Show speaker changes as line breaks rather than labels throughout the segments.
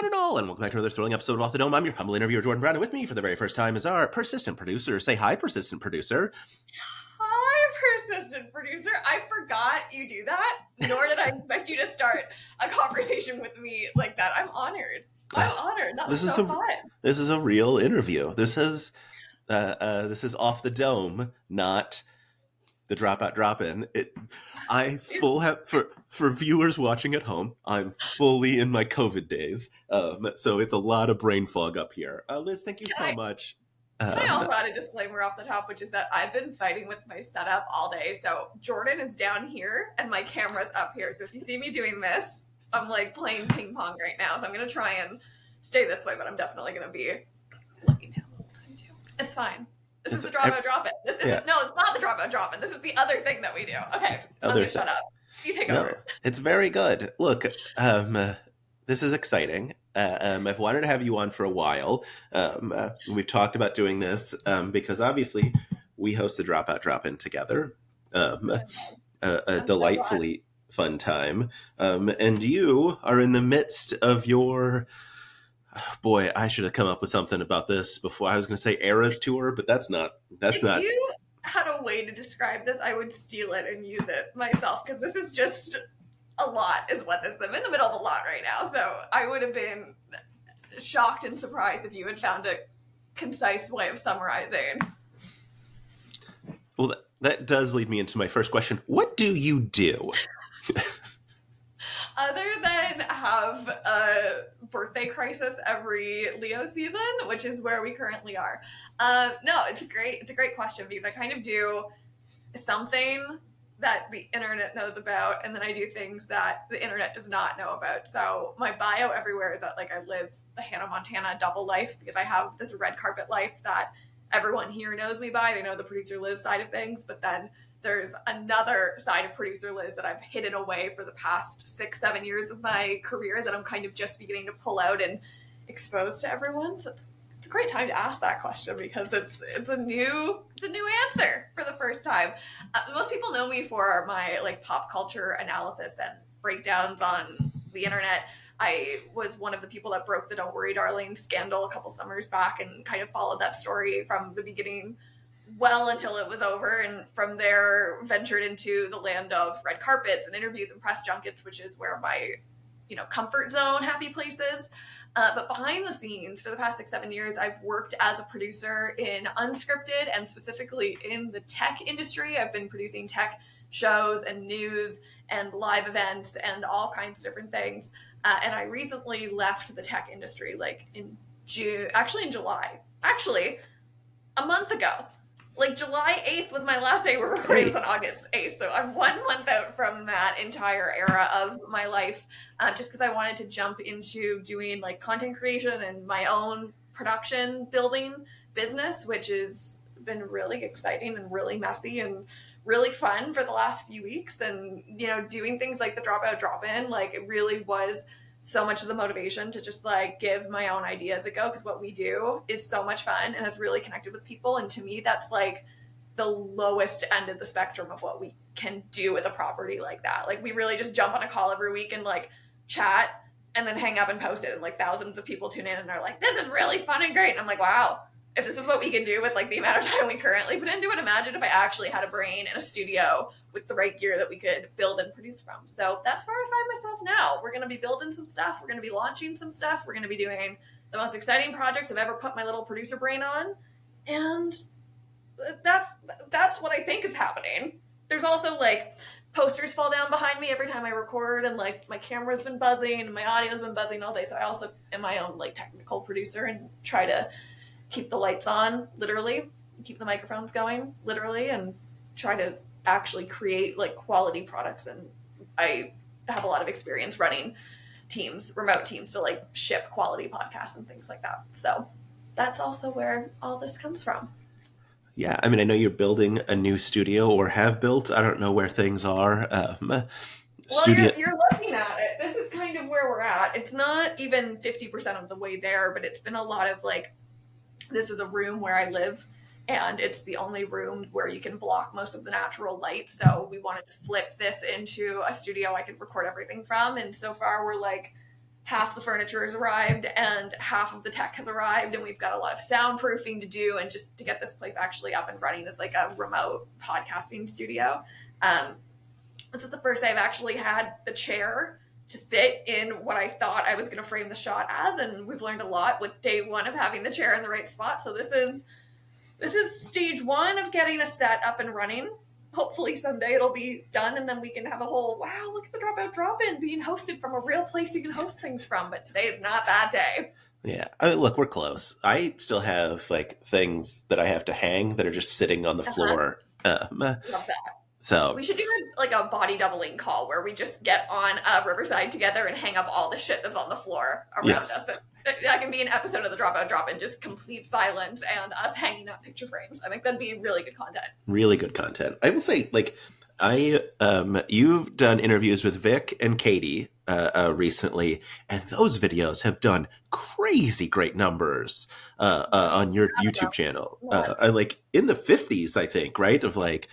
one and all, and welcome back to another thrilling episode of Off the Dome. I'm your humble interviewer, Jordan Brown, and with me for the very first time is our persistent producer. Say hi, persistent producer.
Hi, persistent producer. I forgot you do that, nor did I expect you to start a conversation with me like that. I'm honored. That was so fun.
This is a real interview. This is Off the Dome, not the Dropout Drop-in. For viewers watching at home, I'm fully in my COVID days, so it's a lot of brain fog up here. Liz, thank you so much.
Can I also add a disclaimer off the top, which is that I've been fighting with my setup all day. So Jordan is down here and my camera's up here. So if you see me doing this, I'm like playing ping pong right now. So I'm going to try and stay this way, but I'm definitely going to be looking down the whole time too. It's fine. This is the Dropout Drop-in. No, it's not the Dropout Drop-in. This is the other thing that we do. Okay, I'm going to shut up. You take over.
It's very good. Look, this is exciting. I've wanted to have you on for a while. We've talked about doing this because obviously we host the Dropout Drop-in together. A delightfully fun time. And you are in the midst of your... Boy, I should have come up with something about this before. I was going to say Eras tour, but that's not.
If you had a way to describe this, I would steal it and use it myself, because this is just a lot is what this is. I'm in the middle of a lot right now, so I would have been shocked and surprised if you had found a concise way of summarizing.
Well, that does lead me into my first question. What do you do?
Other than have a birthday crisis every Leo season, which is where we currently are. No, it's a great question, because I kind of do something that the internet knows about, and then I do things that the internet does not know about. So my bio everywhere is that like I live the Hannah Montana double life, because I have this red carpet life that everyone here knows me by. They know the producer Liz side of things, but then there's another side of producer Liz that I've hidden away for the past 6-7 years of my career that I'm kind of just beginning to pull out and expose to everyone. So it's a great time to ask that question, because it's a new answer for the first time. Most people know me for my like pop culture analysis and breakdowns on the internet. I was one of the people that broke the Don't Worry Darling scandal a couple summers back and kind of followed that story from the beginning well until it was over, and from there ventured into the land of red carpets and interviews and press junkets, which is where my comfort zone happy place is. But behind the scenes for the past 6-7 years, I've worked as a producer in unscripted and specifically in the tech industry. I've been producing tech shows and news and live events and all kinds of different things. And I recently left the tech industry like in July, a month ago. Like July 8th was my last day. We're recording this on August 8th. So I'm 1 month out from that entire era of my life, just because I wanted to jump into doing like content creation and my own production building business, which has been really exciting and really messy and really fun for the last few weeks. And, doing things like the Dropout Drop-in, like it really was so much of the motivation to just like give my own ideas a go, because what we do is so much fun and has really connected with people. And to me, that's like the lowest end of the spectrum of what we can do with a property like that. Like we really just jump on a call every week and like chat and then hang up and post it, and like thousands of people tune in and are like, this is really fun and great. And I'm like, wow, if this is what we can do with like the amount of time we currently put into it, imagine if I actually had a brain in a studio with the right gear that we could build and produce from. So that's where I find myself now. We're going to be building some stuff. We're going to be launching some stuff. We're going to be doing the most exciting projects I've ever put my little producer brain on. And that's what I think is happening. There's also like posters fall down behind me every time I record, and like my camera's been buzzing and my audio's been buzzing all day. So I also am my own like technical producer and try to keep the lights on, literally, keep the microphones going, literally, and try to actually create like quality products. And I have a lot of experience running teams, remote teams, to like ship quality podcasts and things like that. So that's also where all this comes from.
Yeah, I mean, I know you're building a new studio, or have built. I don't know where things are.
You're looking at it. This is kind of where we're at. It's not even 50% of the way there, but it's been a lot of like, this is a room where I live, and it's the only room where you can block most of the natural light. So we wanted to flip this into a studio I could record everything from. And so far we're like half the furniture has arrived and half of the tech has arrived, and we've got a lot of soundproofing to do, and just to get this place actually up and running as like a remote podcasting studio. This is the first day I've actually had the chair to sit in what I thought I was going to frame the shot as, and we've learned a lot with day one of having the chair in the right spot. So this is stage one of getting a set up and running. Hopefully someday it'll be done, and then we can have a whole, wow, look at the Dropout Drop-in being hosted from a real place you can host things from. But today is not that day.
Yeah. I mean, look, we're close. I still have like things that I have to hang that are just sitting on the floor.
Love that.
So
we should do like a body doubling call where we just get on Riverside together and hang up all the shit that's on the floor around us. That can be an episode of the Dropout Drop-in, just complete silence and us hanging up picture frames. I think that'd be really good content.
Really good content. I will say, like, you've done interviews with Vic and Katie recently, and those videos have done crazy great numbers on your YouTube channel. Like in the 50s, I think, right? Of like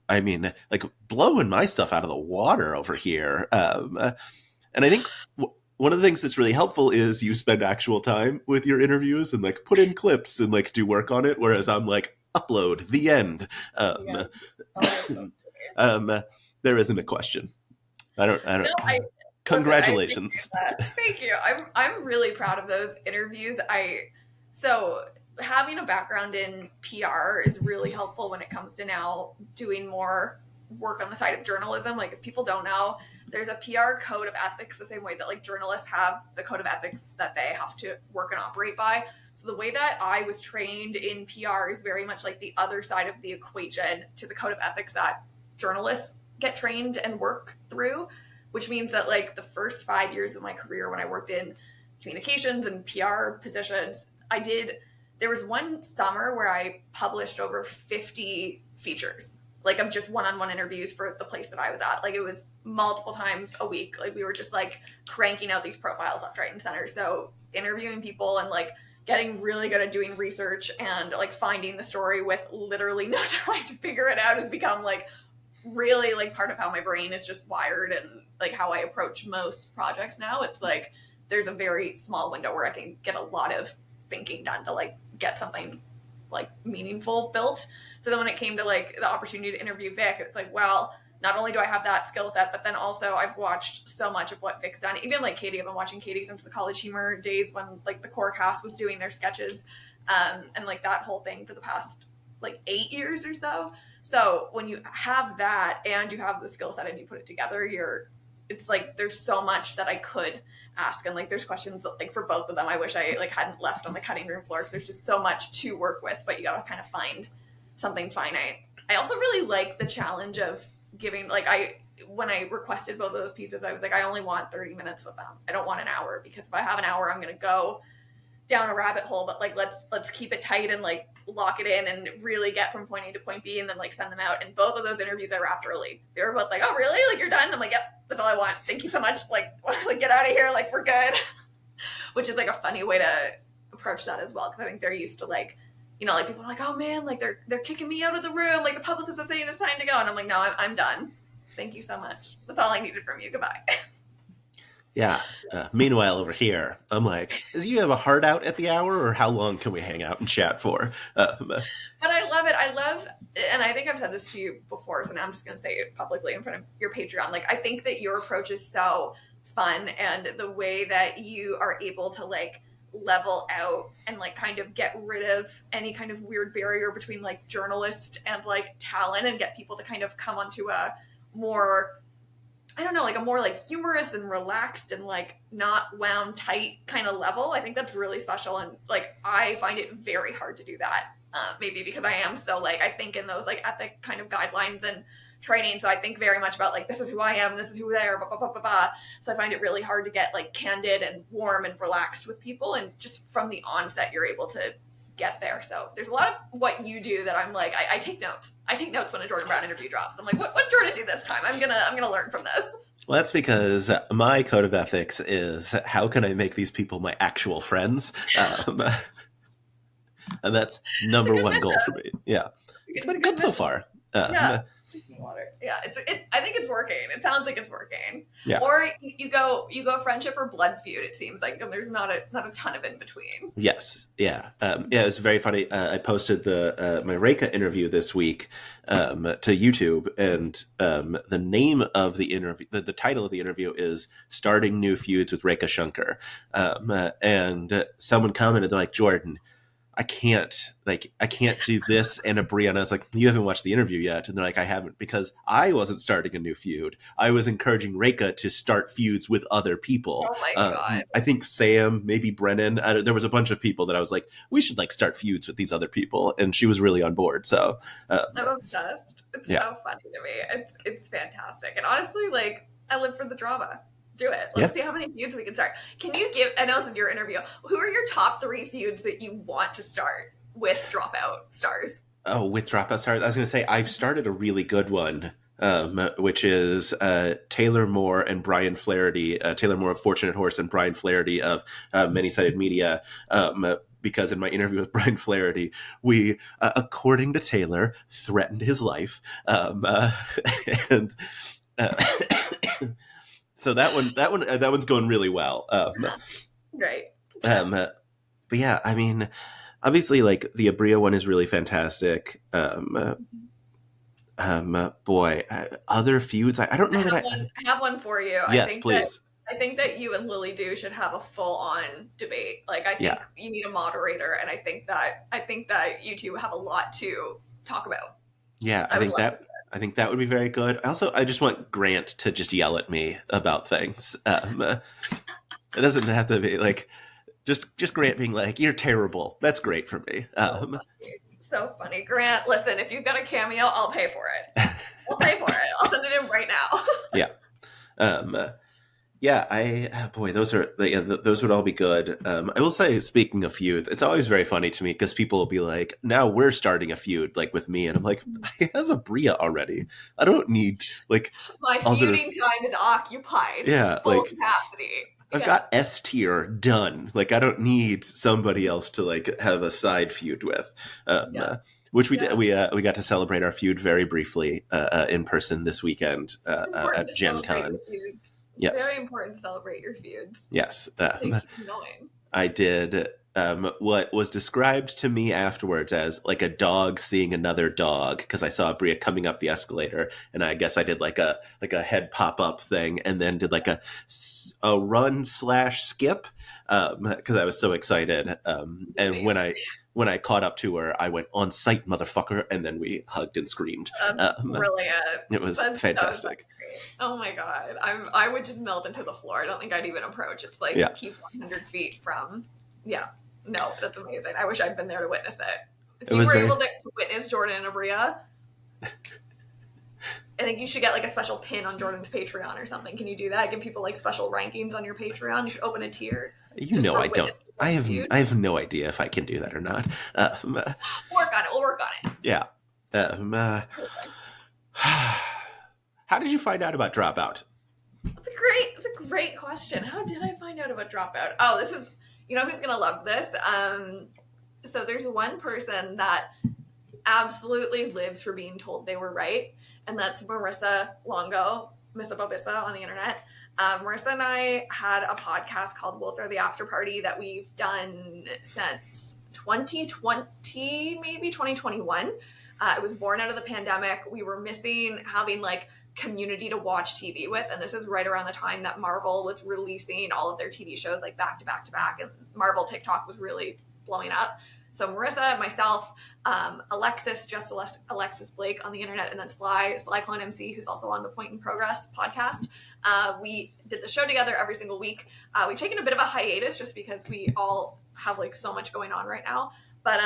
I mean, like blowing my stuff out of the water over here. And I think one of the things that's really helpful is you spend actual time with your interviews and like put in clips and like do work on it, whereas I'm like upload the end. There isn't a question. I don't. Congratulations.
Thank you. I'm really proud of those interviews. So having a background in PR is really helpful when it comes to now doing more work on the side of journalism. Like if people don't know, there's a PR code of ethics the same way that like journalists have the code of ethics that they have to work and operate by. So the way that I was trained in PR is very much like the other side of the equation to the code of ethics that journalists get trained and work through, which means that like the first 5 years of my career when I worked in communications and PR positions, there was one summer where I published over 50 features, like of just one-on-one interviews for the place that I was at. Like it was multiple times a week. Like we were just like cranking out these profiles left, right, and center. So interviewing people and like getting really good at doing research and like finding the story with literally no time to figure it out has become like really like part of how my brain is just wired and like how I approach most projects now. It's like there's a very small window where I can get a lot of thinking done to like get something like meaningful built. So then when it came to like the opportunity to interview Vic, it's like, well, not only do I have that skill set, but then also I've watched so much of what Vic's done. Even like Katie, I've been watching Katie since the College Humor days when like the core cast was doing their sketches and like that whole thing for the past like 8 years or so. So when you have that and you have the skill set and you put it together, it's like there's so much that I could ask, and like there's questions that, like for both of them I wish I like hadn't left on the cutting room floor because there's just so much to work with, but you gotta kind of find something finite. I also really like the challenge of giving, like when I requested both of those pieces, I was like, I only want 30 minutes with them. I don't want an hour, because if I have an hour I'm gonna go down a rabbit hole, but like let's keep it tight and like lock it in and really get from point A to point B and then like send them out. And both of those interviews I wrapped early. They were both like, oh really, like you're done? I'm like, yep, that's all I want, thank you so much, like get out of here, like we're good. Which is like a funny way to approach that as well, because I think they're used to like, you know, like people are like, oh man, like they're kicking me out of the room, like the publicist is saying it's time to go, and I'm like, no, I'm done, thank you so much, that's all I needed from you, goodbye.
Yeah. Meanwhile, over here, I'm like, do you have a heart out at the hour, or how long can we hang out and chat for?
But I love it. I love, and I think I've said this to you before, so now I'm just going to say it publicly in front of your Patreon. Like, I think that your approach is so fun, and the way that you are able to like level out and like kind of get rid of any kind of weird barrier between like journalist and like talent, and get people to kind of come onto a more, I don't know, like a more like humorous and relaxed and like not wound tight kind of level. I think that's really special. And like, I find it very hard to do that. Maybe because I am so like, I think in those like ethic kind of guidelines and training. So I think very much about like, this is who I am, this is who they are, blah, blah, blah, blah, blah. So I find it really hard to get like candid and warm and relaxed with people. And just from the onset, you're able to get there. So there's a lot of what you do that I'm like, I take notes. I take notes when a Jordan Brown interview drops. I'm like, what Jordan do this time? I'm gonna learn from this.
Well, that's because my code of ethics is, how can I make these people my actual friends? And that's number one goal for me. Yeah. It's been good so far.
Yeah. Drinking water. Yeah, I think it's working. It sounds like it's working.
Yeah.
Or you go friendship or blood feud. It seems like there's not a ton of in between.
Yes. Yeah. Yeah. It's very funny. I posted my Reika interview this week to YouTube, and the name of the interview, the title of the interview is "Starting New Feuds with Reika Shankar," and someone commented, they're like, "Jordan, I can't do this and a Brie." And I was like, "You haven't watched the interview yet." And they're like, "I haven't," because I wasn't starting a new feud. I was encouraging Reika to start feuds with other people.
Oh my God.
I think Sam, maybe Brennan, there was a bunch of people that I was like, we should like start feuds with these other people. And she was really on board. So
I'm obsessed. It's so funny to me. It's fantastic. And honestly, like, I live for the drama. Do it. Let's see how many feuds we can start. Can you give, I know this is your interview, who are your top 3 feuds that you want to start with Dropout stars?
Oh, with Dropout stars? I was going to say, I've started a really good one, which is Taylor Moore and Brian Flaherty, Taylor Moore of Fortunate Horse and Brian Flaherty of Many-Sided Media, because in my interview with Brian Flaherty, we, according to Taylor, threatened his life. And so that one's going really well.
Great.
But yeah, I mean, obviously, like the Abria one is really fantastic. Boy, other feuds. I don't know
I have one for you.
Yes, please.
I think that you and Lily Do should have a full-on debate. Like, I think you need a moderator, and I think that you two have a lot to talk about.
Yeah, I think that would be very good. Also, I just want Grant to just yell at me about things. It doesn't have to be like just Grant being like, "You're terrible." That's great for me.
So funny. Grant, listen, if you've got a cameo, I'll pay for it. I'll pay for it. I'll send it in right now.
Boy, those would all be good. I will say, speaking of feuds, it's always very funny to me because people will be like, now we're starting a feud like with me. And I'm like, I have a Bria already. I don't need like
my feuding time is occupied.
Yeah.
Full capacity.
I've got S tier done. Like, I don't need somebody else to like have a side feud with. Which we did. We got to celebrate our feud very briefly in person this weekend at Gen Con. Yes.
Very important to celebrate your feuds.
Yes. I did what was described to me afterwards as like a dog seeing another dog, because I saw Bria coming up the escalator, and I guess I did like a head pop up thing, and then did like a run / skip because I was so excited. And when I caught up to her, I went, "On sight, motherfucker," and then we hugged and screamed.
Brilliant.
It was fantastic.
Oh my God. I would just melt into the floor. I don't think I'd even approach. It's like keep 100 feet from. Yeah. No, that's amazing. I wish I'd been there to witness it. If you were able to witness Jordan and Abria, I think you should get like a special pin on Jordan's Patreon or something. Can you do that? Give people like special rankings on your Patreon. You should open a tier.
I don't. I have no idea if I can do that or not.
We'll work on it.
Yeah. How did you find out about Dropout?
It's a great question. How did I find out about Dropout? Oh, this is, you know who's gonna love this? So there's one person that absolutely lives for being told they were right, and that's Marissa Longo, Missa Bobissa on the internet. Marissa and I had a podcast called We'll Throw the After Party that we've done since 2020, maybe 2021. It was born out of the pandemic. We were missing having like community to watch TV with, and this is right around the time that Marvel was releasing all of their TV shows like back to back to back, and Marvel TikTok was really blowing up. So Marissa, myself, Alexis Blake on the internet, and then Sly Clone MC, who's also on the Point in Progress podcast. We did the show together every single week. We've taken a bit of a hiatus just because we all have like so much going on right now. But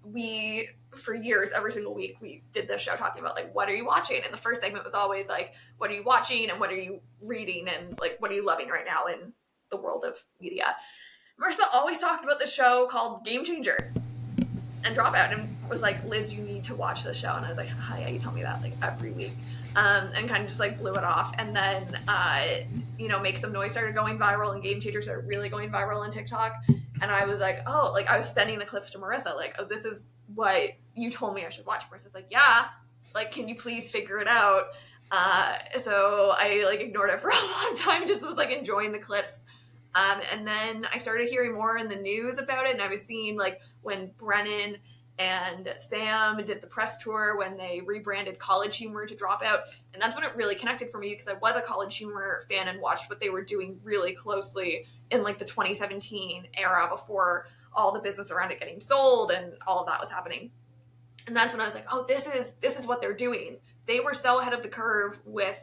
we, for years, every single week, we did this show talking about like, what are you watching? And the first segment was always like, what are you watching and what are you reading and like, what are you loving right now in the world of media? Marissa always talked about the show called Game Changer and Dropout, and was like, Liz, you need to watch the show. And I was like, hi, yeah, you tell me that like every week. And kind of just like blew it off. And then, Make Some Noise started going viral, and Game Changer started really going viral on TikTok. And I was like, I was sending the clips to Marissa, like, oh, this is what you told me I should watch. Marissa's like, yeah, like, can you please figure it out? So I like ignored it for a long time, just was like enjoying the clips. And then I started hearing more in the news about it, and I was seeing like when Brennan and Sam did the press tour when they rebranded College Humor to Dropout, and that's when it really connected for me because I was a College Humor fan and watched what they were doing really closely in like the 2017 era before all the business around it getting sold and all of that was happening. And that's when I was like, oh, this is what they're doing. They were so ahead of the curve with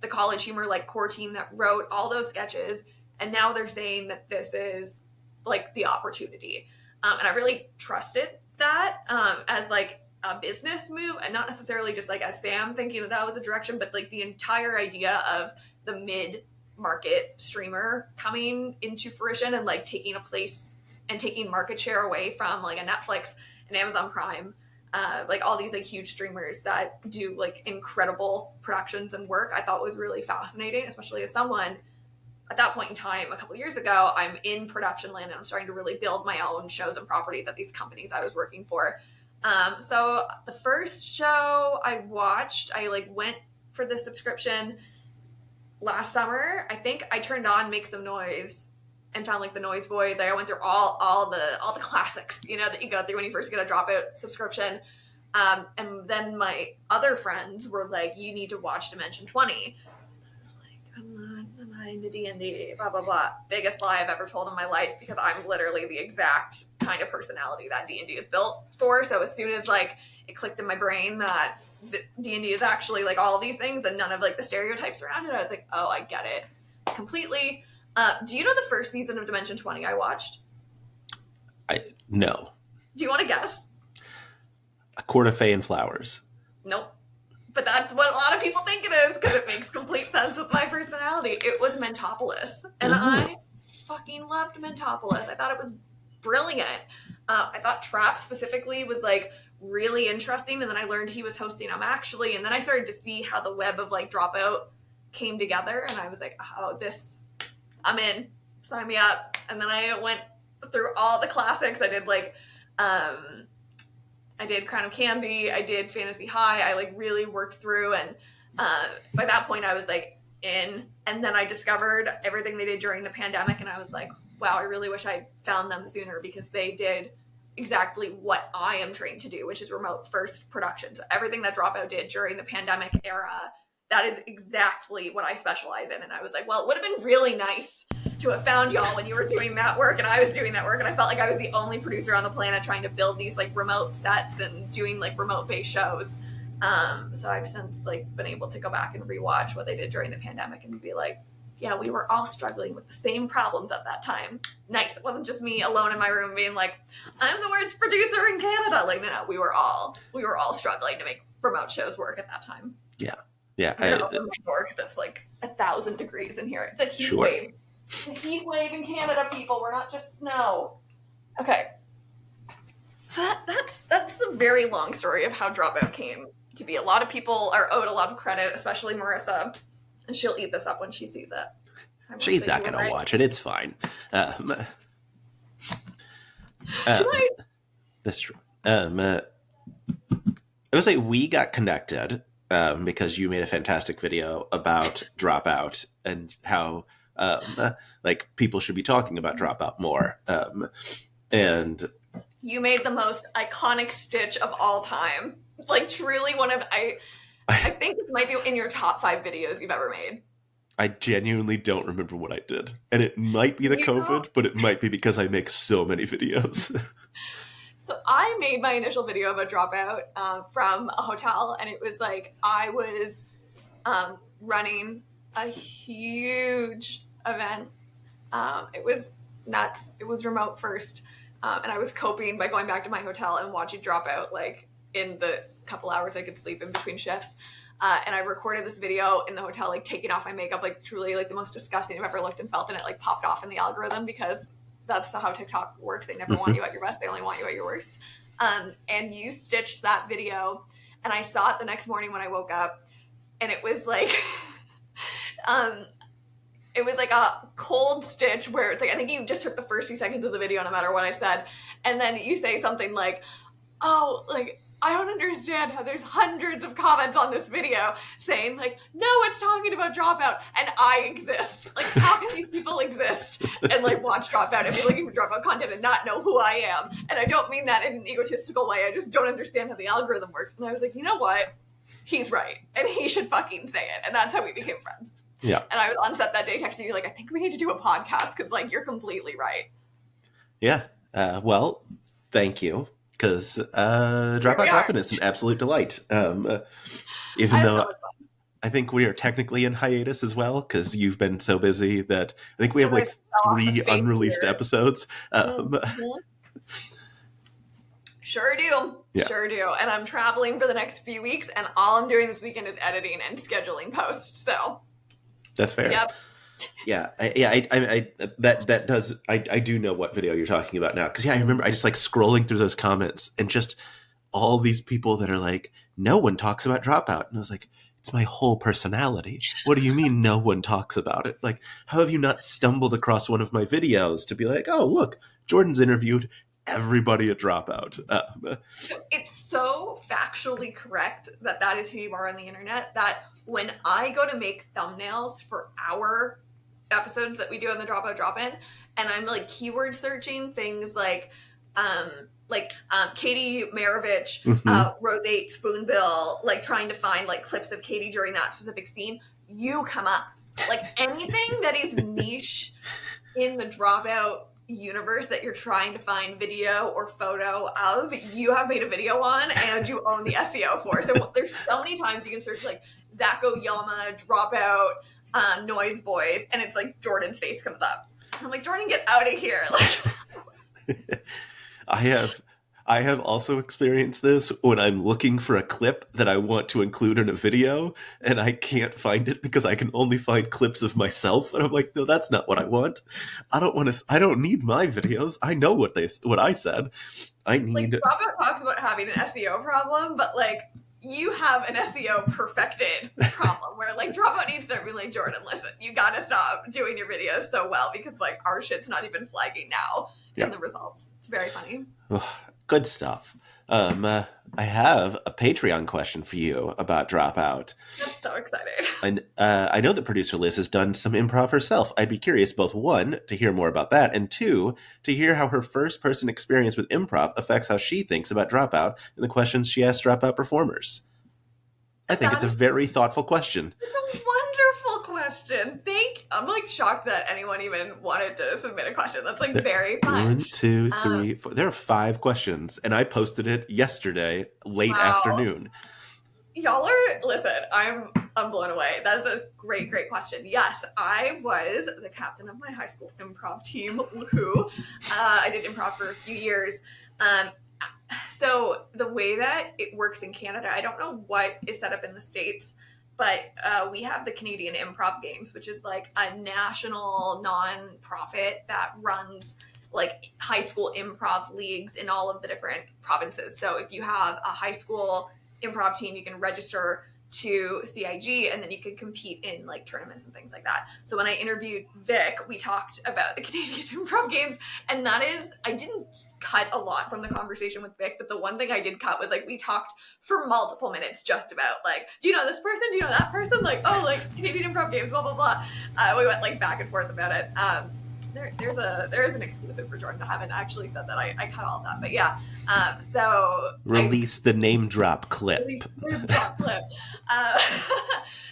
the College Humor like core team that wrote all those sketches, and now they're saying that this is like the opportunity. And I really trusted that as like a business move, and not necessarily just like as Sam thinking that that was a direction, but like the entire idea of the mid-market streamer coming into fruition and like taking a place and taking market share away from like a Netflix and Amazon Prime. Like all these like huge streamers that do like incredible productions and work, I thought was really fascinating, especially as someone at that point in time, a couple years ago, I'm in production land and I'm starting to really build my own shows and properties at these companies I was working for. So the first show I watched, I like went for the subscription last summer. I think I turned on Make Some Noise and found like the Noise Boys. Like I went through all the classics, you know, that you go through when you first get a Dropout subscription. And then my other friends were like, you need to watch Dimension 20. I was like, I'm not into D&D, blah, blah, blah. Biggest lie I've ever told in my life because I'm literally the exact kind of personality that D&D is built for. So as soon as like it clicked in my brain that D&D is actually like all of these things and none of like the stereotypes around it, I was like, oh, I get it completely. Do you know the first season of Dimension 20 I watched?
No.
Do you want to guess?
A Court of Fey and Flowers.
Nope. But that's what a lot of people think it is because it makes complete sense with my personality. It was Mentopolis. And I fucking loved Mentopolis. I thought it was brilliant. I thought Trap specifically was like really interesting. And then I learned he was hosting them actually. And then I started to see how the web of like Dropout came together. And I was like, oh, I'm in. Sign me up. And then I went through all the classics. I did like, I did Crown of Candy. I did Fantasy High. I like really worked through. And by that point I was like in, and then I discovered everything they did during the pandemic. And I was like, wow, I really wish I found them sooner because they did exactly what I am trained to do, which is remote first production. So everything that Dropout did during the pandemic era, that is exactly what I specialize in. And I was like, well, it would have been really nice to have found y'all when you were doing that work and I was doing that work. And I felt like I was the only producer on the planet trying to build these like remote sets and doing like remote based shows. So I've since like been able to go back and rewatch what they did during the pandemic and be like, yeah, we were all struggling with the same problems at that time. Nice. It wasn't just me alone in my room being like, I'm the worst producer in Canada. Like, no, we were all struggling to make remote shows work at that time.
Yeah. Yeah.
I'm gonna open my door because it's like 1,000 degrees in here. It's a heat wave. It's a heat wave in Canada, people. We're not just snow. Okay. So that's a very long story of how Dropout came to be. A lot of people are owed a lot of credit, especially Marissa, and she'll eat this up when she sees it.
She's not going to watch it. It's fine.
Should I?
That's true. It was like we got connected because you made a fantastic video about Dropout and how like people should be talking about Dropout more. And
you made the most iconic stitch of all time. Like truly one of I think it might be in your top 5 videos you've ever made.
I genuinely don't remember what I did. And it might be the COVID, but it might be because I make so many videos.
So I made my initial video of a Dropout from a hotel, and it was like I was running a huge event. It was nuts. It was remote first. And I was coping by going back to my hotel and watching Dropout like in the couple hours I could sleep in between shifts. And I recorded this video in the hotel, like taking off my makeup, like truly like the most disgusting I've ever looked and felt. And it like popped off in the algorithm because that's how TikTok works. They never want you at your best. They only want you at your worst. And you stitched that video and I saw it the next morning when I woke up and it was like, it was like a cold stitch where it's like, I think you just took the first few seconds of the video no matter what I said. And then you say something like, oh, like, I don't understand how there's hundreds of comments on this video saying like, no, it's talking about Dropout, and I exist. Like, how can these people exist and like watch Dropout and be looking for Dropout content and not know who I am? And I don't mean that in an egotistical way. I just don't understand how the algorithm works. And I was like, you know what? He's right, and he should fucking say it. And that's how we became friends.
Yeah.
And I was on set that day texting you like, I think we need to do a podcast because like you're completely right.
Yeah. Well, thank you. Because Dropout Drop-in is an absolute delight. Even though I think we are technically in hiatus as well, because you've been so busy that I think we have like 3 unreleased episodes.
Sure do. Yeah. Sure do. And I'm traveling for the next few weeks, and all I'm doing this weekend is editing and scheduling posts. So
that's fair.
Yep.
Yeah, I do know what video you're talking about now, because I remember I just like scrolling through those comments and just all these people that are like, no one talks about Dropout, and I was like, it's my whole personality. What do you mean no one talks about it? Like, how have you not stumbled across one of my videos to be like, oh look, Jordan's interviewed everybody at Dropout?
So it's so factually correct that is who you are on the internet, that when I go to make thumbnails for our episodes that we do on the Dropout Drop-in, and I'm like keyword searching things like Katie Maravich, Rosate Spoonbill, like trying to find like clips of Katie during that specific scene, you come up. Like anything that is niche in the Dropout universe that you're trying to find video or photo of, you have made a video on and you own the SEO for. So there's so many times you can search like Zacho Yama, Dropout, Noise Boys, and it's like Jordan's face comes up. I'm like, Jordan, get out of here. Like,
I have also experienced this when I'm looking for a clip that I want to include in a video, and I can't find it because I can only find clips of myself, and I'm like, no, that's not what I want. I don't need my videos. I know what I said. I need.
Like, Dropout talks about having an SEO problem, but like, you have an SEO perfected problem where like Dropout needs to be like, Jordan, listen, you gotta stop doing your videos so well because like our shit's not even flagging now in the results. It's very funny.
Good stuff. I have a Patreon question for you about Dropout.
I'm so excited.
And I know that producer Liz has done some improv herself. I'd be curious, both 1, to hear more about that, and 2, to hear how her first-person experience with improv affects how she thinks about Dropout and the questions she asks Dropout performers. I think it's a very thoughtful question.
It's a wonderful question. I'm like shocked that anyone even wanted to submit a question. That's like very fun.
1, 2, 3, 4. There are 5 questions, and I posted it yesterday, late afternoon.
Y'all listen, I'm blown away. That is a great question. Yes, I was the captain of my high school improv team. Woohoo. I did improv for a few years. So the way that it works in Canada, I don't know what is set up in the States, but we have the Canadian Improv Games, which is like a national non-profit that runs like high school improv leagues in all of the different provinces. So if you have a high school improv team, you can register to CIG and then you can compete in like tournaments and things like that. So when I interviewed Vic, we talked about the Canadian Improv Games, and I didn't cut a lot from the conversation with Vic, but the one thing I did cut was like we talked for multiple minutes just about like, do you know this person? Do you know that person? Like, oh, like Canadian Improv Games, blah blah blah. We went like back and forth about it. There is an exclusive for Jordan. I haven't actually said that. I cut all of that, but yeah. So
release the name drop clip.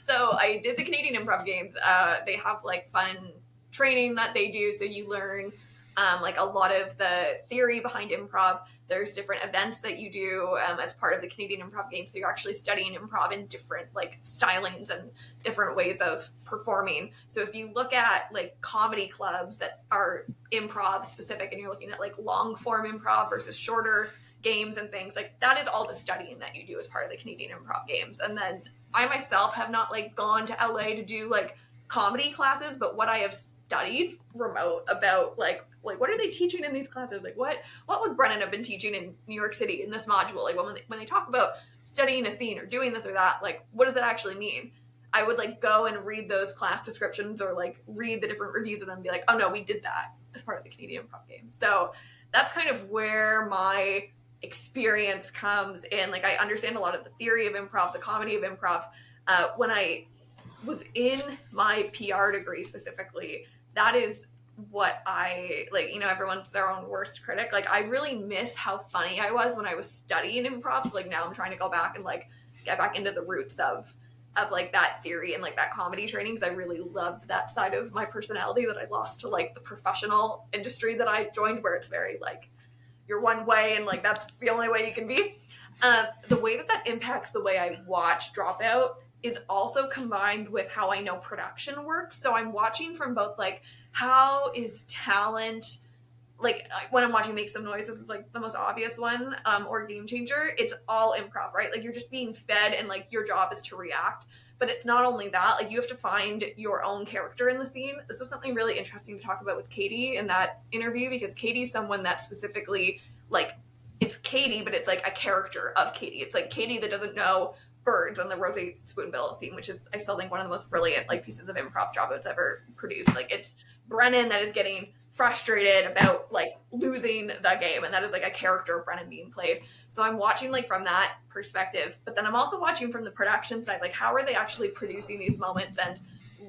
So I did the Canadian Improv Games. They have like fun training that they do, so you learn like a lot of the theory behind improv. There's different events that you do as part of the Canadian Improv Games. So you're actually studying improv in different like stylings and different ways of performing. So if you look at like comedy clubs that are improv specific and you're looking at like long form improv versus shorter games and things, like that is all the studying that you do as part of the Canadian Improv Games. And then I myself have not like gone to LA to do like comedy classes, but what I have studied remote about like what are they teaching in these classes? Like what would Brennan have been teaching in New York City in this module? Like when they talk about studying a scene or doing this or that, like what does that actually mean? I would like go and read those class descriptions or like read the different reviews of them and be like, oh no, we did that as part of the Canadian Improv Games. So that's kind of where my experience comes in. Like I understand a lot of the theory of improv, the comedy of improv. When I was in my PR degree specifically, that is what I like, everyone's their own worst critic. Like I really miss how funny I was when I was studying improv. So like now I'm trying to go back and like get back into the roots of like that theory and like that comedy training, because I really loved that side of my personality that I lost to like the professional industry that I joined, where it's very like you're one way and like that's the only way you can be. The way that impacts the way I watch Dropout is also combined with how I know production works. So I'm watching from both like how is talent, like when I'm watching Make Some Noise, this is like the most obvious one, or Game Changer, it's all improv, right? Like you're just being fed and like your job is to react. But it's not only that, like you have to find your own character in the scene. This was something really interesting to talk about with Katie in that interview, because Katie's someone that specifically, like, it's Katie, but it's like a character of Katie. It's like Katie that doesn't know birds on the Rosie Spoonbill scene, which is, I still think, one of the most brilliant like pieces of improv Dropout's ever produced. Like it's Brennan that is getting frustrated about like losing the game, and that is like a character of Brennan being played. So I'm watching like from that perspective, but then I'm also watching from the production side, like how are they actually producing these moments and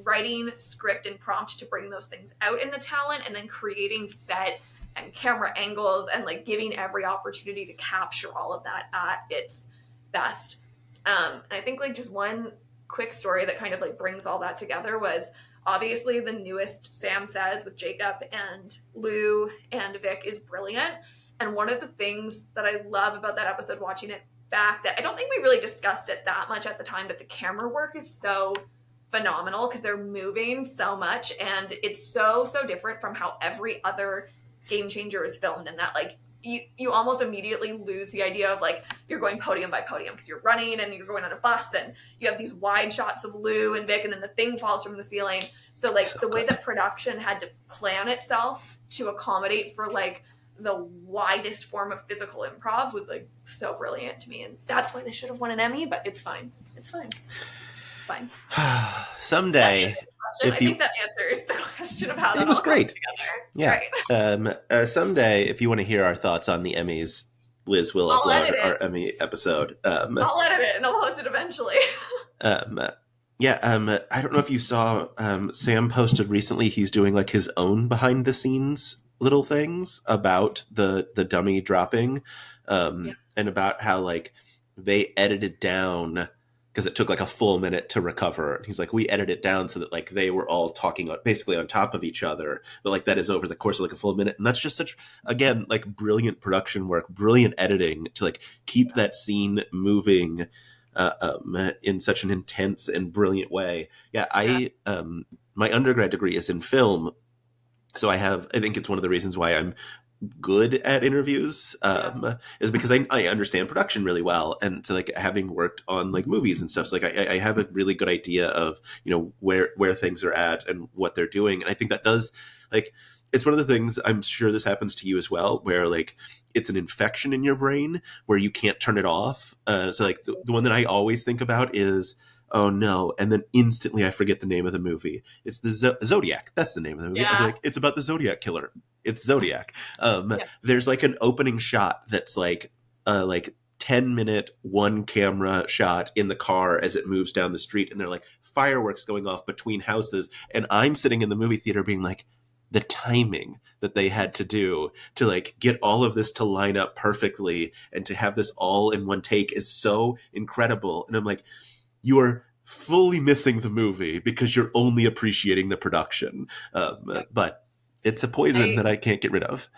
writing script and prompt to bring those things out in the talent, and then creating set and camera angles and like giving every opportunity to capture all of that at its best. And I think like just one quick story that kind of like brings all that together was obviously the newest Sam Says with Jacob and Lou and Vic is brilliant. And one of the things that I love about that episode, watching it back, that I don't think we really discussed it that much at the time, but the camera work is so phenomenal because they're moving so much, and it's so different from how every other Game Changer is filmed, and that like you almost immediately lose the idea of like you're going podium by podium because you're running and you're going on a bus and you have these wide shots of Lou and Vic and then the thing falls from the ceiling. So like the way that production had to plan itself to accommodate for like the widest form of physical improv was like so brilliant to me, and that's why they should have won an Emmy, but it's fine. It's fine. It's fine.
Someday,
I think that answers the question of how that
it was
all
great.
comes together.
Yeah.
Right.
Someday, if you want to hear our thoughts on the Emmys, Liz will upload our Emmy episode.
I'll edit it and I'll post it eventually.
I don't know if you saw, Sam posted recently, he's doing like his own behind the scenes little things about the dummy dropping, and about how like they edited down, because it took like a full minute to recover. And he's like, we edited it down so that like they were all talking basically on top of each other, but like that is over the course of like a full minute. And that's just such, again, like brilliant production work, brilliant editing to like keep that scene moving in such an intense and brilliant way. My undergrad degree is in film. So I think it's one of the reasons why I'm good at interviews, is because I understand production really well, and to like having worked on like movies and stuff, so like I have a really good idea of where things are at and what they're doing. And I think that does, like, it's one of the things, I'm sure this happens to you as well, where like it's an infection in your brain where you can't turn it off. So like the one that I always think about is, oh no, and then instantly I forget the name of the movie. It's the Zodiac. That's the name of the movie. I was like, it's about the Zodiac killer. It's Zodiac. There's like an opening shot that's like 10-minute one camera shot in the car as it moves down the street, and they're like fireworks going off between houses, and I'm sitting in the movie theater being like, the timing that they had to do to like get all of this to line up perfectly and to have this all in one take is so incredible. And I'm like, you are fully missing the movie because you're only appreciating the production. But it's a poison that I can't get rid of.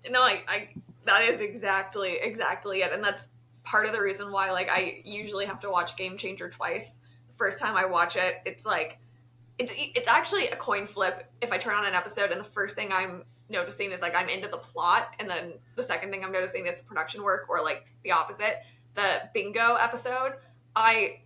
No, I that is exactly it. And that's part of the reason why like I usually have to watch Game Changer twice. The first time I watch it, it's like, it's actually a coin flip if I turn on an episode and the first thing I'm noticing is like I'm into the plot, and then the second thing I'm noticing is production work, or like the opposite. The bingo episode, I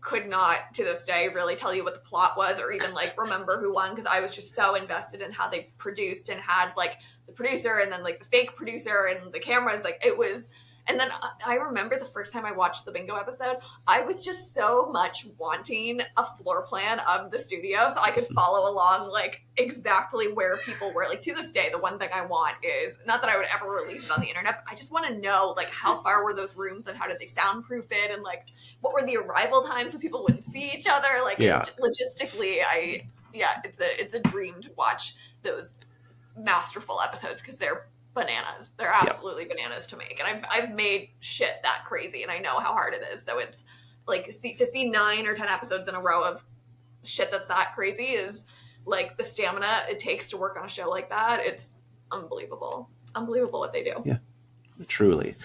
could not to this day really tell you what the plot was or even like remember who won, because I was just so invested in how they produced and had like the producer and then like the fake producer and the cameras. Like it was, And then I remember the first time I watched the bingo episode, I was just so much wanting a floor plan of the studio so I could follow along like exactly where people were. Like to this day, the one thing I want is not that I would ever release it on the internet, but I just want to know like how far were those rooms and how did they soundproof it and like what were the arrival times so people wouldn't see each other. Like logistically, it's a dream to watch those masterful episodes because they're bananas. They're absolutely bananas to make. And I've made shit that crazy and I know how hard it is. So it's like to see 9 or 10 episodes in a row of shit that's that crazy is like the stamina it takes to work on a show like that. It's unbelievable. Unbelievable what they do.
Yeah, truly.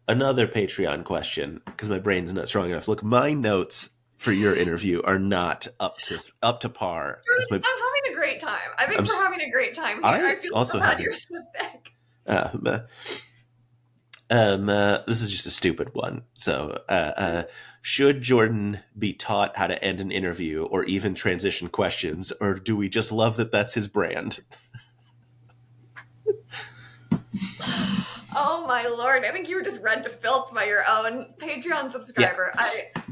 Another Patreon question, because my brain's not strong enough. Look, my notes for your interview are not up to par.
I'm having a great time. I think we're having a great time here. I feel
also
so bad you're so sick.
This is just a stupid one. So, should Jordan be taught how to end an interview or even transition questions, or do we just love that that's his brand?
Oh my lord! I think you were just read to filth by your own Patreon subscriber. Yeah.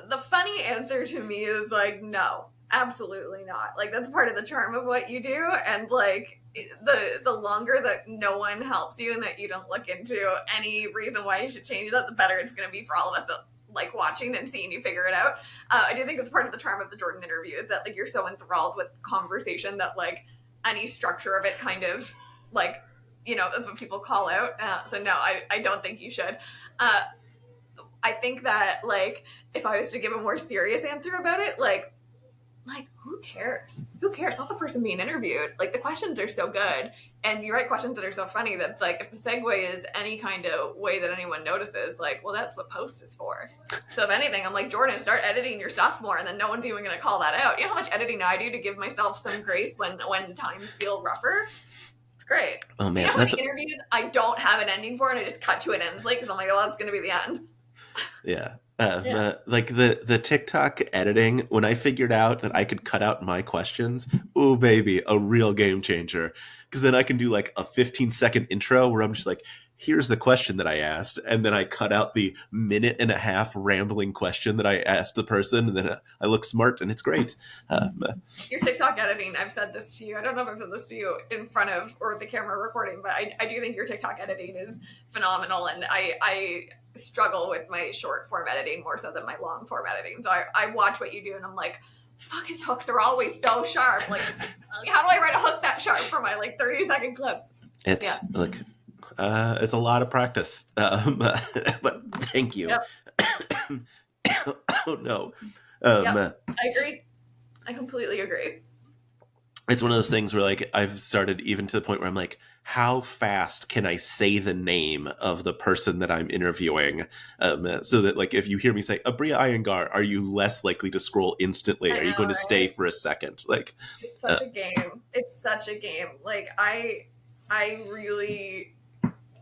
The funny answer to me is like, no, absolutely not. Like that's part of the charm of what you do, and like the longer that no one helps you and that you don't look into any reason why you should change that, the better it's going to be for all of us that like watching and seeing you figure it out. I do think it's part of the charm of the Jordan interview is that like you're so enthralled with conversation that like any structure of it kind of like, you know, that's what people call out. So no, I don't think you should. I think that like if I was to give a more serious answer about it, like who cares? Who cares? Not the person being interviewed. Like the questions are so good and you write questions that are so funny that like if the segue is any kind of way that anyone notices, like, well, that's what post is for. So if anything, I'm like, Jordan, start editing your stuff more and then no one's even going to call that out. You know how much editing I do to give myself some grace when times feel rougher? It's great.
Oh man.
You know how many interviews I don't have an ending for and I just cut to an end like because I'm like, oh, that's going to be the end.
Yeah. Like the TikTok editing, when I figured out that I could cut out my questions, oh baby, a real game changer. Because then I can do like a 15-second intro where I'm just like, here's the question that I asked, and then I cut out the 1.5-minute rambling question that I asked the person, and then I look smart, and it's great.
Your TikTok editing, I've said this to you. I don't know if I've said this to you in front of or the camera recording, but I do think your TikTok editing is phenomenal, and I struggle with my short form editing more so than my long form editing. So I watch what you do, and I'm like, fuck, his hooks are always so sharp. Like how do I write a hook that sharp for my like 30-second clips?
It's like... it's a lot of practice, but thank you.
Yep.
Oh no.
I agree. I completely agree.
It's one of those things where like I've started even to the point where I'm like, how fast can I say the name of the person that I'm interviewing? So that like, if you hear me say Abria Iyengar, are you less likely to scroll instantly? Are you going to stay for a second? Like,
it's such a game. It's such a game. Like I really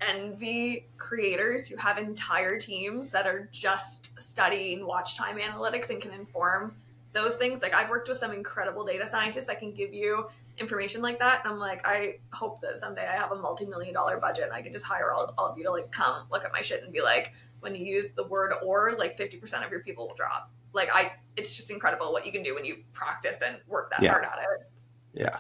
envy creators who have entire teams that are just studying watch time analytics and can inform those things. Like I've worked with some incredible data scientists that can give you information like that. And I'm like, I hope that someday I have a multi-million-dollar budget and I can just hire all of you to like come look at my shit and be like, when you use the word or, like 50% of your people will drop. Like it's just incredible what you can do when you practice and work that hard at it.
Yeah.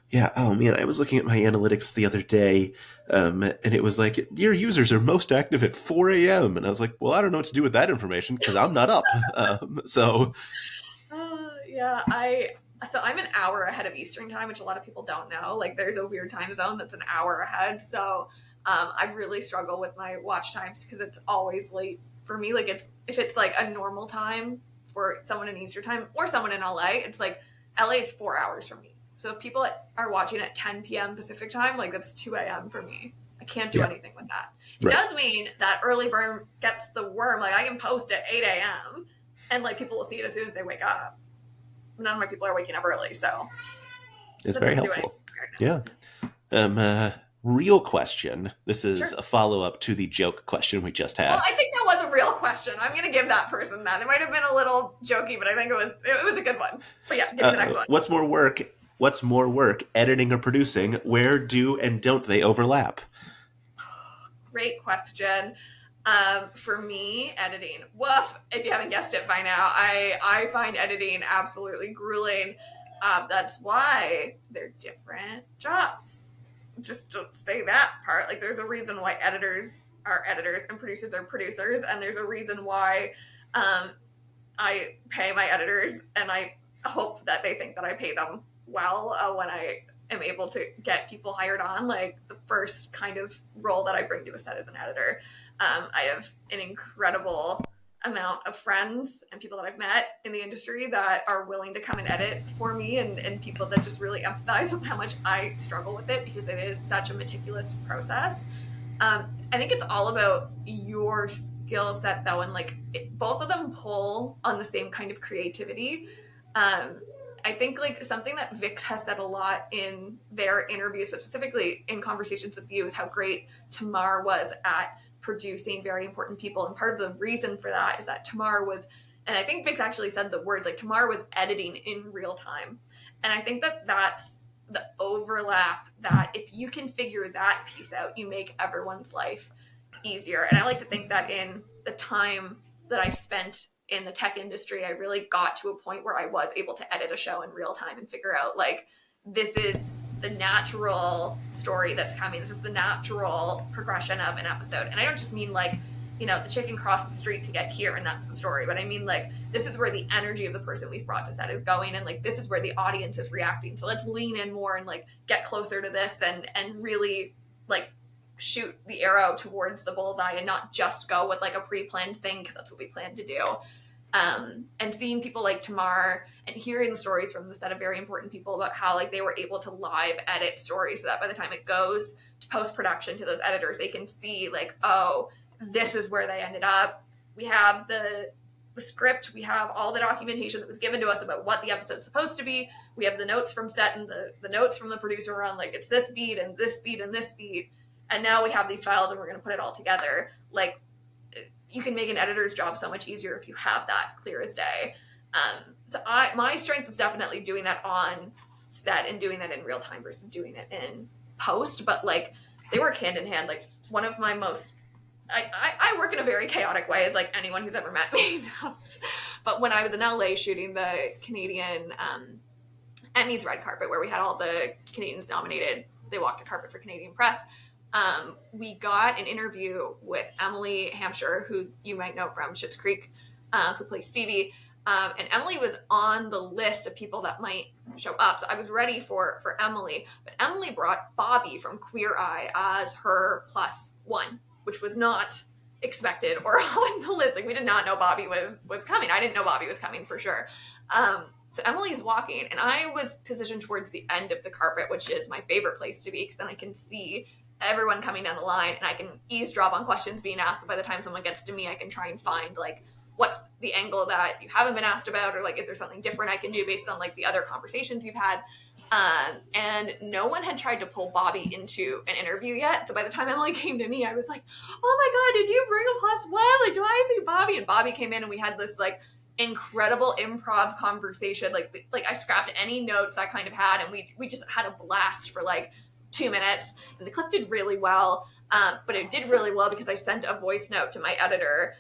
Yeah. Oh man, I was looking at my analytics the other day, and it was like your users are most active at 4 a.m. And I was like, well, I don't know what to do with that information because I'm not up.
Yeah, I'm an hour ahead of Eastern time, which a lot of people don't know. Like there's a weird time zone that's an hour ahead. So I really struggle with my watch times because it's always late for me. Like if it's like a normal time for someone in Eastern time or someone in LA, it's like LA is 4 hours from me. So if people are watching at 10 p.m. Pacific time, like that's 2 a.m. for me. I can't do anything with that. It does mean that early bird gets the worm. Like I can post at 8 a.m. and like people will see it as soon as they wake up. None of my people are waking up early, so
it's very helpful. Yeah. Real question. This is a follow-up to the joke question we just had.
Well, I think that was a real question. I'm going to give that person that. It might have been a little jokey, but I think it was a good one. But yeah, give me the next one.
What's more work, editing or producing? Where do and don't they overlap?
great question. For me, editing. Woof, if you haven't guessed it by now, I find editing absolutely grueling. That's why they're different jobs. Just to say that part, like there's a reason why editors are editors and producers are producers, and there's a reason why I pay my editors, and I hope that they think that I pay them well when I am able to get people hired on. Like the first kind of role that I bring to a set as an editor. I have an incredible amount of friends and people that I've met in the industry that are willing to come and edit for me, and people that just really empathize with how much I struggle with it because it is such a meticulous process. I think it's all about your skill set though, and like both of them pull on the same kind of creativity. I think like something that Vix has said a lot in their interviews, but specifically in conversations with you, is how great Tamar was at producing very important people. And part of the reason for that is that Tamar was, and I think Vix actually said the words, like Tamar was editing in real time. And I think that that's the overlap, that if you can figure that piece out, you make everyone's life easier. And I like to think that in the time that I spent in the tech industry, I really got to a point where I was able to edit a show in real time and figure out like, this is the natural story that's coming. This is the natural progression of an episode. And I don't just mean like, you know, the chicken crossed the street to get here and that's the story, but I mean like, this is where the energy of the person we've brought to set is going, and like, this is where the audience is reacting. So let's lean in more and like get closer to this and really like shoot the arrow towards the bullseye and not just go with like a pre-planned thing, because that's what we plan to do. And seeing people like Tamar and hearing the stories from the set of very important people about how like they were able to live edit stories so that by the time it goes to post-production to those editors, they can see like, oh, this is where they ended up. We have the script, we have all the documentation that was given to us about what the episode's supposed to be. We have the notes from set and the notes from the producer on like, it's this beat and this beat and this beat. And now we have these files and we're going to put it all together. Like, you can make an editor's job so much easier if you have that clear as day. So my strength is definitely doing that on set and doing that in real time versus doing it in post. But like, they work hand in hand. Like one of my most, I work in a very chaotic way, as like anyone who's ever met me knows. But when I was in LA shooting the Canadian Emmys red carpet, where we had all the Canadians nominated, they walked the carpet for Canadian press. We got an interview with Emily Hampshire, who you might know from Schitt's Creek, who plays Stevie. And Emily was on the list of people that might show up. So I was ready for Emily, but Emily brought Bobby from Queer Eye as her +1, which was not expected or on the list. Like, we did not know Bobby was coming. I didn't know Bobby was coming for sure. So Emily's walking, and I was positioned towards the end of the carpet, which is my favorite place to be, because then I can see everyone coming down the line and I can eavesdrop on questions being asked. So by the time someone gets to me, I can try and find like, what's the angle that you haven't been asked about, or like, is there something different I can do based on like the other conversations you've had? And no one had tried to pull Bobby into an interview yet. So by the time Emily came to me, I was like, oh my God, did you bring a +1? Like, do I see Bobby? And Bobby came in and we had this like incredible improv conversation. Like I scrapped any notes I kind of had, and we just had a blast for like 2 minutes, and the clip did really well. But it did really well because I sent a voice note to my editor,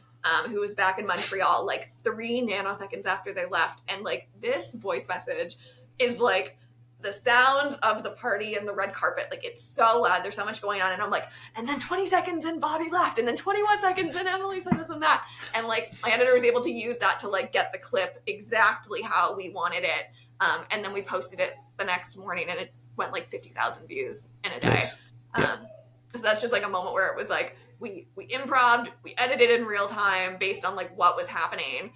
who was back in Montreal, like 3 nanoseconds after they left. And like, this voice message is like the sounds of the party and the red carpet. Like, it's so loud. There's so much going on. And I'm like, and then 20 seconds and Bobby left, and then 21 seconds and Emily said this and that. And like, my editor was able to use that to like get the clip exactly how we wanted it. And then we posted it the next morning, and it went like 50,000 views in a day.
Nice. Yeah.
So that's just like a moment where it was like, we improv'd, we edited in real time based on like what was happening.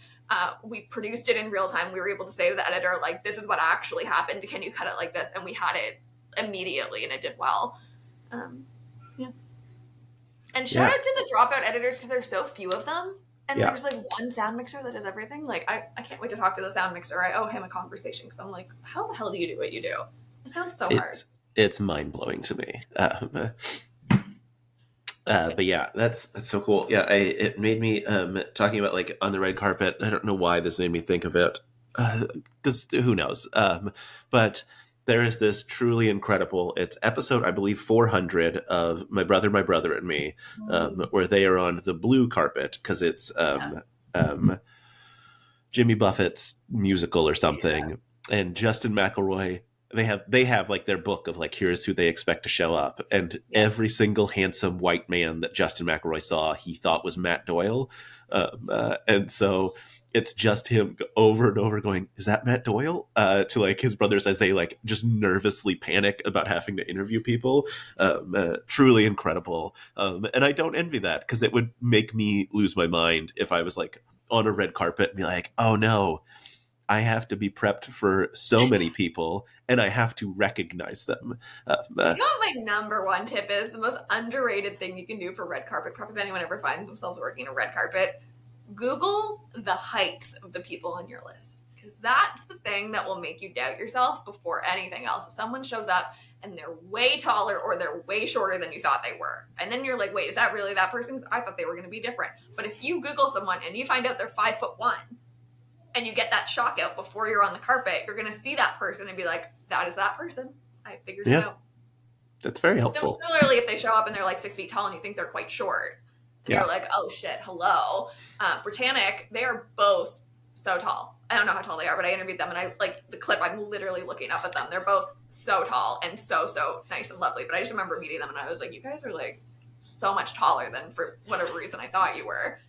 We produced it in real time. We were able to say to the editor, like, this is what actually happened. Can you cut it like this? And we had it immediately, and it did well. Yeah. And shout out to the Dropout editors, because there's so few of them. And there's like one sound mixer that does everything. Like, I can't wait to talk to the sound mixer. I owe him a conversation, because I'm like, how the hell do you do what you do? It sounds so hard.
It's mind-blowing to me. But yeah, that's so cool. Yeah, it made me talking about like on the red carpet. I don't know why this made me think of it, because who knows? But there is this truly incredible, it's episode, I believe, 400 of My Brother and Me, where they are on the blue carpet because it's um, Jimmy Buffett's musical or something, and Justin McElroy. They have like their book of like, here's who they expect to show up, and every single handsome white man that Justin McElroy saw he thought was Matt Doyle, and so it's just him over and over going, is that Matt Doyle, to like his brothers as they like just nervously panic about having to interview people. Truly incredible, and I don't envy that because it would make me lose my mind if I was like on a red carpet and be like, oh no, I have to be prepped for so many people and I have to recognize them.
You know what my number one tip is? The most underrated thing you can do for red carpet prep, if anyone ever finds themselves working a red carpet, Google the heights of the people on your list. Because that's the thing that will make you doubt yourself before anything else. If someone shows up and they're way taller or they're way shorter than you thought they were, and then you're like, wait, is that really that person? I thought they were going to be different. But if you Google someone and you find out they're 5'1", and you get that shock out before you're on the carpet, you're going to see that person and be like, that is that person. I figured it out.
That's very helpful.
Similarly, if they show up and they're like 6 feet tall and you think they're quite short, and you're like, oh shit, hello. Britannic, they are both so tall. I don't know how tall they are, but I interviewed them and I like the clip, I'm literally looking up at them. They're both so tall and so nice and lovely. But I just remember meeting them and I was like, you guys are like so much taller than for whatever reason I thought you were.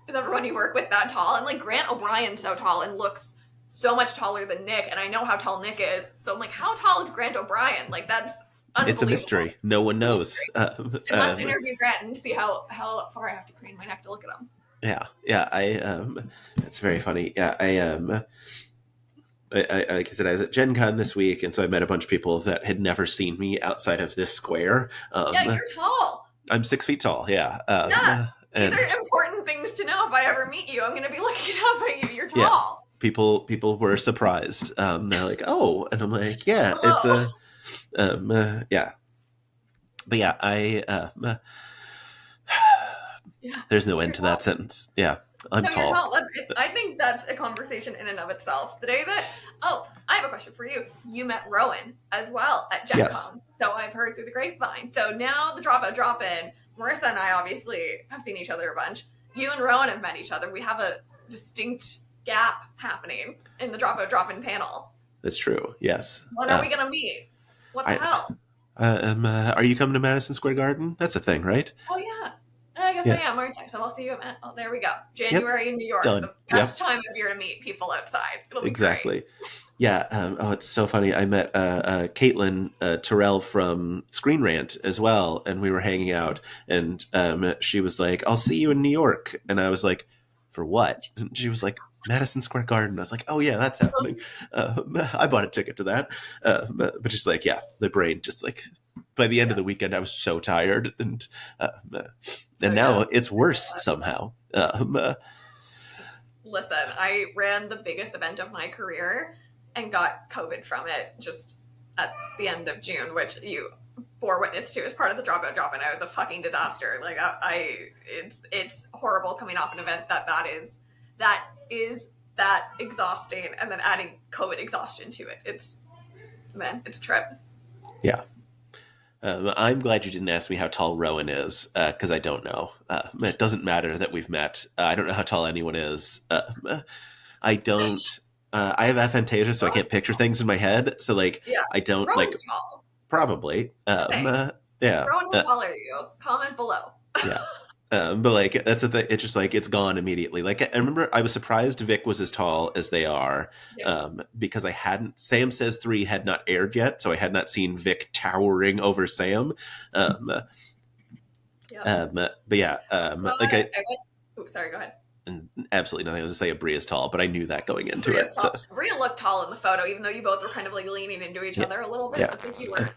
Is everyone you work with that tall? And like Grant O'Brien's so tall and looks so much taller than Nick, and I know how tall Nick is. So I'm like, how tall is Grant O'Brien? Like that's unbelievable.
It's a mystery. No one knows.
I must interview Grant and see how far I have to crane my neck to look at him.
Yeah. That's very funny. Yeah, I like I said, I was at Gen Con this week, and so I met a bunch of people that had never seen me outside of this square.
You're tall.
I'm 6 feet tall. Yeah.
These are important things to know. If I ever meet you, I'm going to be looking up at you. You're tall.
Yeah. People were surprised. They're like, "Oh," and I'm like, "Yeah,
hello."
It's yeah." But yeah, there's no end to that sentence. Yeah, I'm tall.
You're tall. I think that's a conversation in and of itself. The day that, I have a question for you. You met Rowan as well at Gen Con. So I've heard through the grapevine. So now the Dropout Drop-in, Marissa and I obviously have seen each other a bunch. You and Rowan have met each other. We have a distinct gap happening in the Dropout Drop-in panel.
That's true. Yes.
When are we going to meet? What the hell?
Are you coming to Madison Square Garden? That's a thing, right?
Oh, yeah. I guess I am, aren't I? So I'll see you at, there we go. January in New York.
Done.
The best time of year to meet people outside. It'll be
exactly.
Great.
Yeah. It's so funny. I met Caitlin Terrell from Screen Rant as well, and we were hanging out, and she was like, I'll see you in New York. And I was like, for what? And she was like, Madison Square Garden. I was like, oh, yeah, that's happening. I bought a ticket to that. But just like, yeah, the brain just like, by the end of the weekend, I was so tired. And now it's worse somehow.
Listen, I ran the biggest event of my career and got COVID from it just at the end of June, which you bore witness to as part of the Dropout Drop-in. It was a fucking disaster. Like it's horrible coming off an event that is that exhausting, and then adding COVID exhaustion to it. It's a trip.
Yeah. I'm glad you didn't ask me how tall Rowan is, because I don't know. It doesn't matter that we've met. I don't know how tall anyone is. I don't. I have aphantasia, so I can't picture things in my head. So I don't
Rowan's tall.
Probably. Yeah.
Rowan, how tall are you? Comment below.
Yeah. But that's the thing. It's just it's gone immediately. I remember I was surprised Vic was as tall as they are, because Sam Says 3 had not aired yet, so I had not seen Vic towering over Sam. But yeah,
sorry, go ahead.
And absolutely nothing. I was to say Abria's tall, but I knew that going into it. So.
Abria looked tall in the photo, even though you both were kind of leaning into each other a little bit.
Yeah.
I think you were.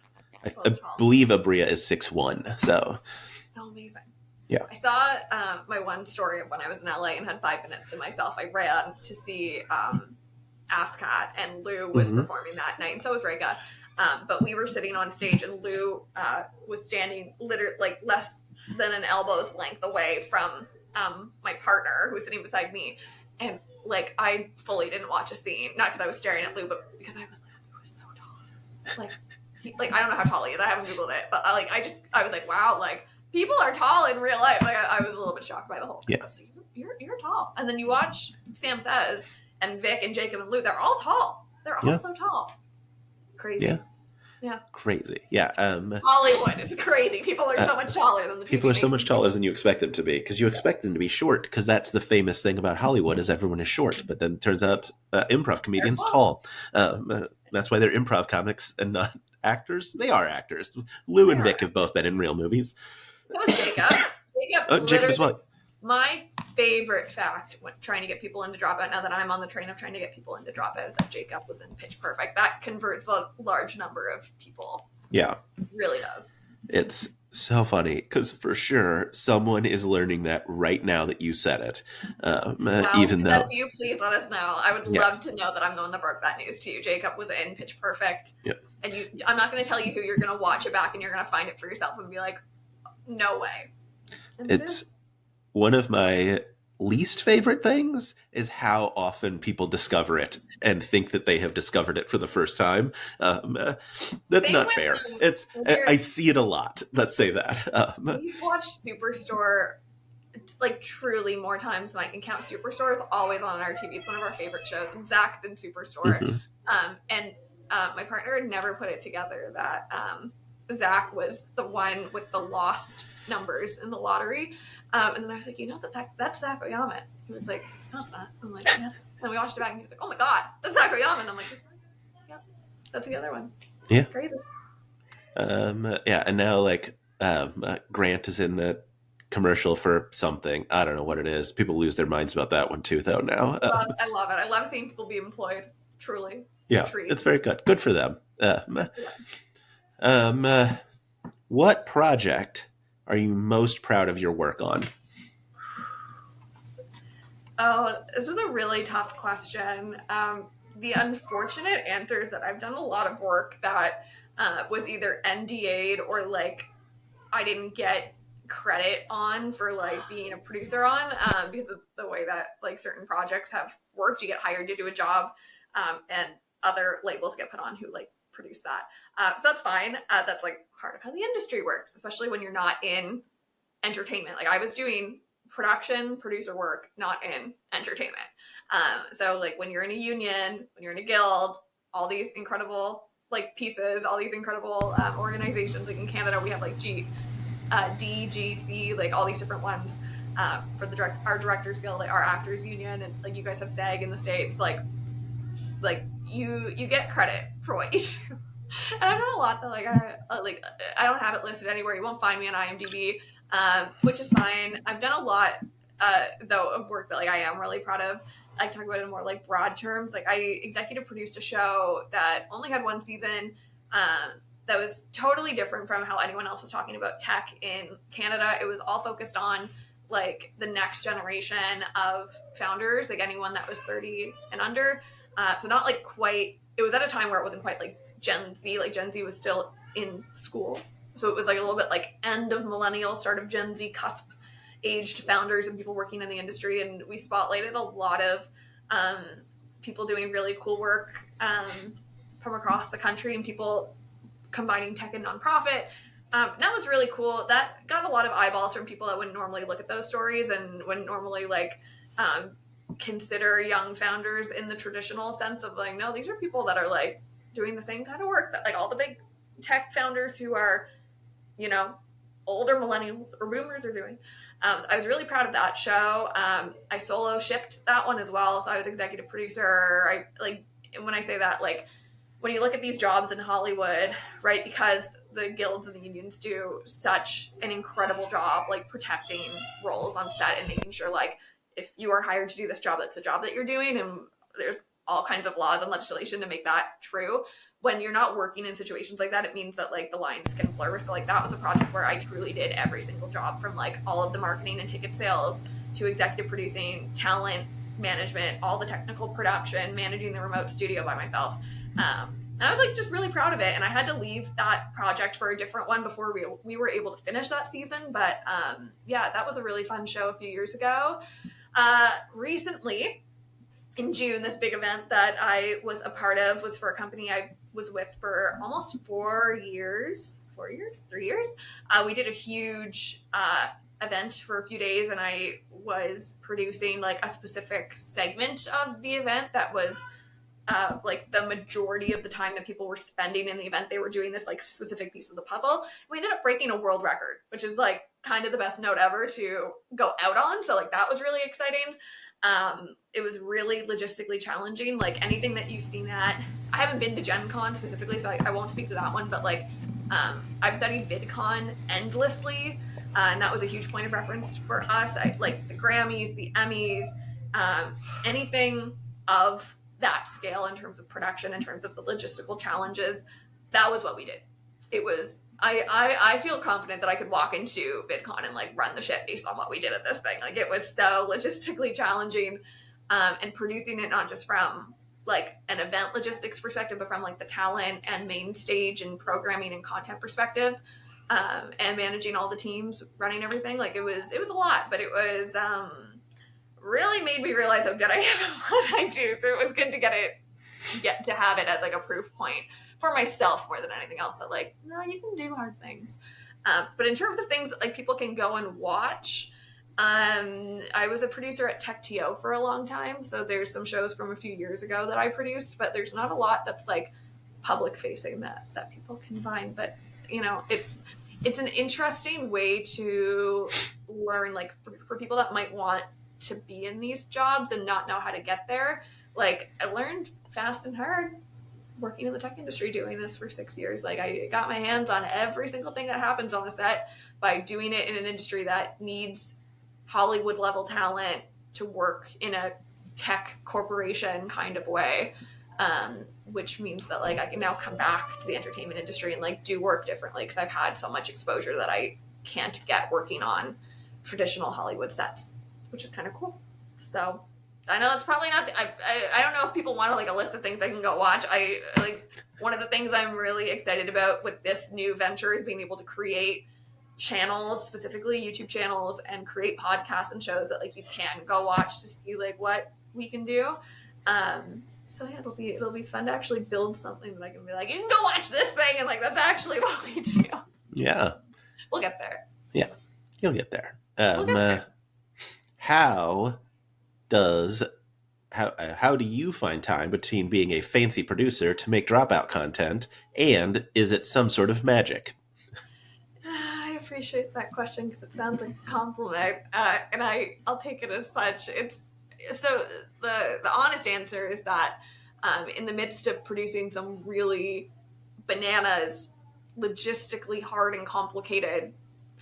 I believe Abria is 6'1", so.
Oh, amazing.
Yeah.
I saw my one story of when I was in LA and had 5 minutes to myself. I ran to see ASCAT, and Lou was performing that night, and so was Rega. But we were sitting on stage, and Lou was standing literally less than an elbow's length away from my partner, who was sitting beside me. And I fully didn't watch a scene, not because I was staring at Lou, but because I was like, Lou is so tall. like I don't know how tall he is. I haven't googled it, but I was like, wow, like people are tall in real life. Like I was a little bit shocked by the whole.
Yeah.
I was like, you're tall. And then you watch Sam Says and Vic and Jacob and Lou. They're all tall. They're all
Yeah.
so tall. Crazy.
Yeah.
Yeah.
Crazy. Yeah.
Hollywood is crazy. People are so much taller than the
people are so much taller
movies.
than you expect them to be because you expect them to be short because that's the famous thing about Hollywood is everyone is short. But then it turns out improv comedians tall. That's why they're improv comics and not actors. They are actors. Lou and Vic have both been in real movies.
So is Jacob.
Jacob as well.
My favorite fact when trying to get people into Dropout, now that I'm on the train of trying to get people into Dropout, is that Jacob was in Pitch Perfect. That converts a large number of people.
Yeah.
It really does.
It's so funny because for sure someone is learning that right now that you said it. Even though
that's you, please let us know. I would love to know that I'm the one that broke that news to you. Jacob was in Pitch Perfect.
Yep.
And I'm not going to tell you who. You're going to watch it back and you're going to find it for yourself and be like, no way. And
it's one of my least favorite things is how often people discover it and think that they have discovered it for the first time. That's not fair. I see it a lot. Let's say that.
We've watched Superstore like truly more times than I can count. Superstore is always on our TV. It's one of our favorite shows. And Zach's in Superstore. Mm-hmm. And my partner had never put it together that Zach was the one with the lost numbers in the lottery. And then I was like, that's Zach Oyama. He was like, no, it's not. I'm like, yeah. And we watched it back and he was like, oh my God, that's Zach Oyama. And I'm like, yeah, that's the other one.
Yeah.
Crazy.
Yeah. And now like Grant is in the commercial for something. I don't know what it is. People lose their minds about that one too, though, now.
I love it. I love seeing people be employed. Truly.
Yeah. It's very good. Good for them. What project are you most proud of your work on?
Oh, this is a really tough question. The unfortunate answer is that I've done a lot of work that was either NDA'd or like I didn't get credit on for like being a producer on because of the way that like certain projects have worked. You get hired to do a job and other labels get put on who like produce that. So that's fine. That's like part of how the industry works, especially when you're not in entertainment. Like I was doing producer work, not in entertainment. So like when you're in a union, when you're in a guild, all these incredible like pieces, all these incredible organizations. Like in Canada, we have like DGC, like all these different ones for our Directors Guild, like our Actors Union, and like you guys have SAG in the States. Like you get credit for what you do. And I've done a lot that I don't have it listed anywhere. You won't find me on IMDb, which is fine. I've done a lot though of work that like I am really proud of. I talk about it in more like broad terms. Like I executive produced a show that only had one season that was totally different from how anyone else was talking about tech in Canada. It was all focused on like the next generation of founders, like anyone that was 30 and under. So not like quite, it was at a time where it wasn't quite like Gen Z. Like Gen Z was still in school. So it was like a little bit like end of millennial, start of Gen Z, cusp aged founders and people working in the industry. And we spotlighted a lot of people doing really cool work from across the country and people combining tech and nonprofit. That was really cool. That got a lot of eyeballs from people that wouldn't normally look at those stories and wouldn't normally like consider young founders in the traditional sense of like, no, these are people that are like doing the same kind of work that like all the big tech founders who are, you know, older millennials or boomers are doing. So I was really proud of that show. I solo shipped that one as well. So I was executive producer. When I say that, like when you look at these jobs in Hollywood, right, because the guilds and the unions do such an incredible job, like protecting roles on set and making sure like if you are hired to do this job, that's the job that you're doing. And there's all kinds of laws and legislation to make that true. When you're not working in situations like that, it means that like the lines can blur. So like that was a project where I truly did every single job from like all of the marketing and ticket sales to executive producing, talent management, all the technical production, managing the remote studio by myself. And I was like just really proud of it. And I had to leave that project for a different one before we were able to finish that season. But yeah, that was a really fun show a few years ago. Recently, in June, this big event that I was a part of was for a company I was with for almost 4 years. 4 years? 3 years? We did a huge event for a few days, and I was producing like a specific segment of the event that was like the majority of the time that people were spending in the event, they were doing this like specific piece of the puzzle. We ended up breaking a world record, which is like kind of the best note ever to go out on. So like that was really exciting. It was really logistically challenging. Like anything that you've seen at, I haven't been to Gen Con specifically, so I won't speak to that one, but like I've studied VidCon endlessly, and that was a huge point of reference for us. I like the Grammys, the Emmys, anything of that scale in terms of production, in terms of the logistical challenges. That was what we did. It was I feel confident that I could walk into VidCon and like run the shit based on what we did at this thing. Like it was so logistically challenging, and producing it not just from like an event logistics perspective, but from like the talent and main stage and programming and content perspective, and managing all the teams, running everything. Like it was a lot, but it was really made me realize how good I am at what I do. So it was good to get to have it as like a proof point for myself more than anything else that like, no, you can do hard things. But in terms of things like people can go and watch, I was a producer at TechTO for a long time. So there's some shows from a few years ago that I produced, but there's not a lot that's like public facing that people can find. But you know, it's an interesting way to learn, like for people that might want to be in these jobs and not know how to get there. Like I learned fast and hard working in the tech industry, doing this for 6 years. Like I got my hands on every single thing that happens on the set by doing it in an industry that needs Hollywood level talent to work in a tech corporation kind of way. Which means that like I can now come back to the entertainment industry and like do work differently because I've had so much exposure that I can't get working on traditional Hollywood sets, which is kind of cool. So I know it's probably not. I don't know if people want like a list of things I can go watch. I like one of the things I'm really excited about with this new venture is being able to create channels, specifically YouTube channels, and create podcasts and shows that like you can go watch to see like what we can do. So yeah, it'll be fun to actually build something that I can be like, you can go watch this thing, and like that's actually what we do.
Yeah,
we'll get there.
Yeah, you'll get there.
We'll get there.
How do you find time between being a fancy producer to make Dropout content, and is it some sort of magic?
I appreciate that question because it sounds like a compliment, and I'll take it as such. It's so the honest answer is that in the midst of producing some really bananas, logistically hard and complicated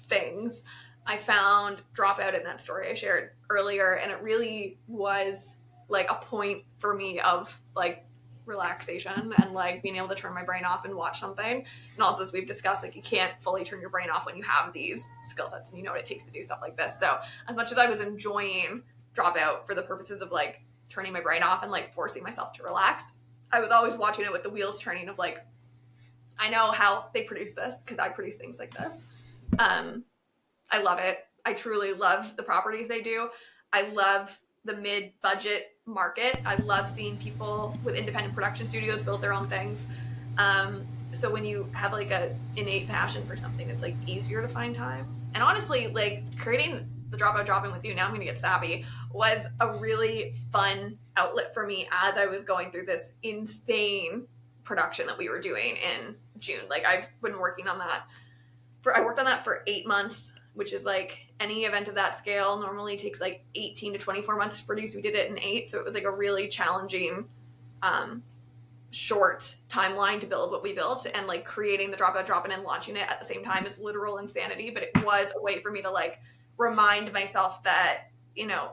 things, I found Dropout in that story I shared earlier, and it really was like a point for me of like relaxation and like being able to turn my brain off and watch something. And also, as we've discussed, like you can't fully turn your brain off when you have these skill sets and you know what it takes to do stuff like this. So as much as I was enjoying Dropout for the purposes of like turning my brain off and like forcing myself to relax, I was always watching it with the wheels turning of like, I know how they produce this because I produce things like this. I love it. I truly love the properties they do. I love the mid-budget market. I love seeing people with independent production studios build their own things. So when you have like a innate passion for something, it's like easier to find time. And honestly, like creating the Dropout Drop-in with you, now I'm going to get savvy, was a really fun outlet for me as I was going through this insane production that we were doing in June. Like I've been working on that I worked on that for 8 months, which is like any event of that scale normally takes like 18 to 24 months to produce. We did it in 8. So it was like a really challenging, short timeline to build what we built, and like creating the Dropout Drop-in and launching it at the same time is literal insanity. But it was a way for me to like remind myself that, you know,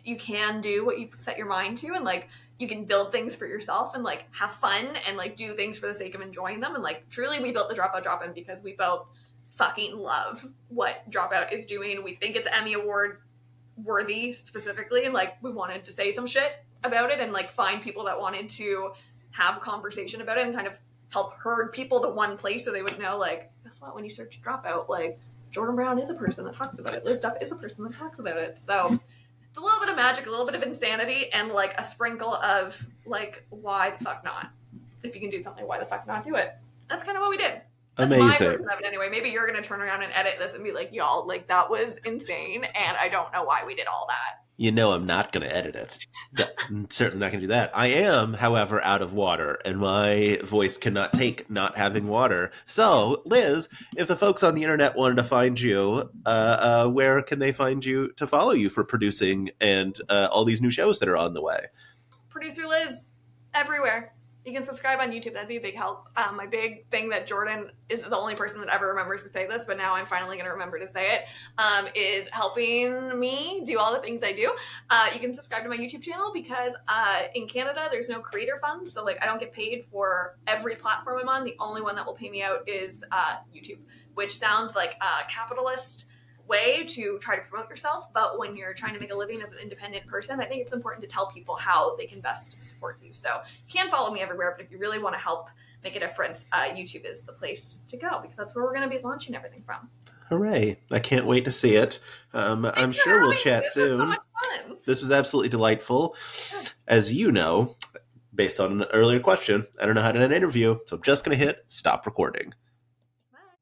you can do what you set your mind to, and like you can build things for yourself and like have fun and like do things for the sake of enjoying them. And like truly we built the Dropout Drop-in because we both fucking love what Dropout is doing. We think it's Emmy Award worthy specifically, and like we wanted to say some shit about it and like find people that wanted to have a conversation about it and kind of help herd people to one place so they would know, like, guess what, when you search Dropout, like Jordan Brown is a person that talks about it, Liz Duff is a person that talks about it. So It's a little bit of magic, a little bit of insanity, and like a sprinkle of like, why the fuck not? If you can do something, why the fuck not do it? That's kind of what we did. That's my version
Amazing.
of it anyway. Maybe you're gonna turn around and edit this and be like, y'all, like that was insane, and I don't know why we did all that.
You know I'm not going to edit it. I'm certainly not going to do that. I am, however, out of water, and my voice cannot take not having water. So, Liz, if the folks on the internet wanted to find you, where can they find you to follow you for producing and all these new shows that are on the way?
Producer Liz, everywhere. You can subscribe on YouTube. That'd be a big help. My big thing that Jordan is the only person that ever remembers to say this, but now I'm finally going to remember to say it, is helping me do all the things I do. You can subscribe to my YouTube channel because in Canada, there's no creator funds. So like I don't get paid for every platform I'm on. The only one that will pay me out is YouTube, which sounds like a capitalist way to try to promote yourself, but when you're trying to make a living as an independent person, I think it's important to tell people how they can best support you. So you can follow me everywhere, but if you really want to help make a difference, YouTube is the place to go because that's where we're going to be launching everything from.
Hooray. I can't wait to see it. I'm sure we'll chat soon.
So much fun.
This was absolutely delightful. As you know, based on an earlier question, I don't know how to end an interview, so I'm just going to hit stop recording.